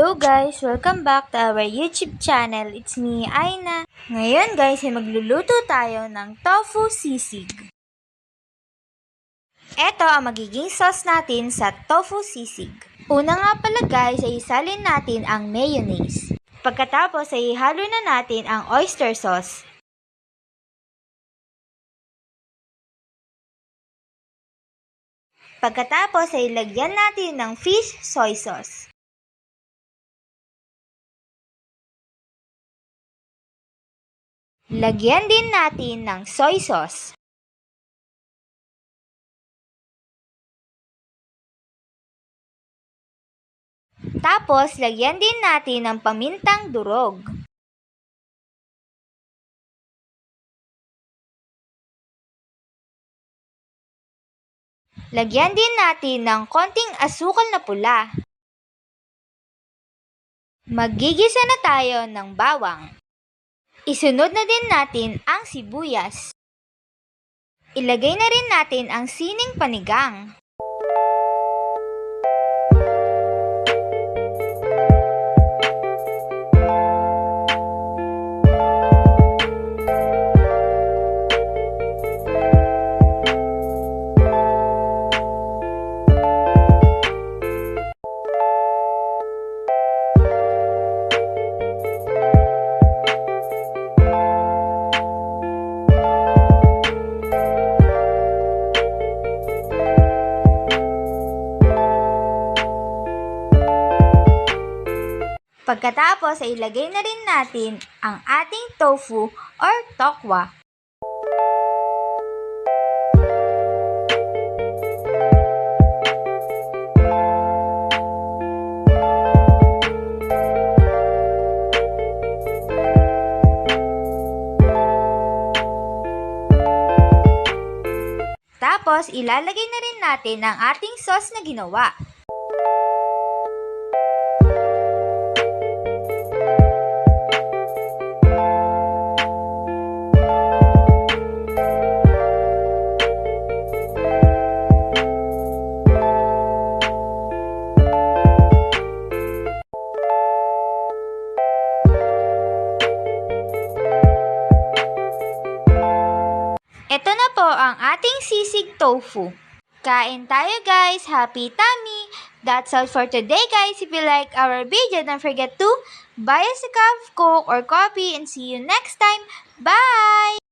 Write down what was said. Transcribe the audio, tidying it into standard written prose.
Hello guys! Welcome back to our YouTube channel. It's me, Aina. Ngayon guys, ay magluluto tayo ng tofu sisig. Ito ang magiging sauce natin sa tofu sisig. Una nga pala guys, ay isalin natin ang mayonnaise. Pagkatapos ay ihalo na natin ang oyster sauce. Pagkatapos ay lagyan natin ng fish soy sauce. Lagyan din natin ng soy sauce. Tapos, lagyan din natin ng pamintang durog. Lagyan din natin ng konting asukal na pula. Maggigisa na tayo ng bawang. Isunod na din natin ang sibuyas. Ilagay na rin natin ang sining panigang. Pagkatapos ay ilagay na rin natin ang ating tofu or tokwa. Tapos ilalagay na rin natin ang ating sauce na ginawa. Ito na po ang ating sisig tofu. Kain tayo guys! Happy tummy! That's all for today guys. If you like our video, don't forget to buy us a cup of Coke or coffee and see you next time. Bye!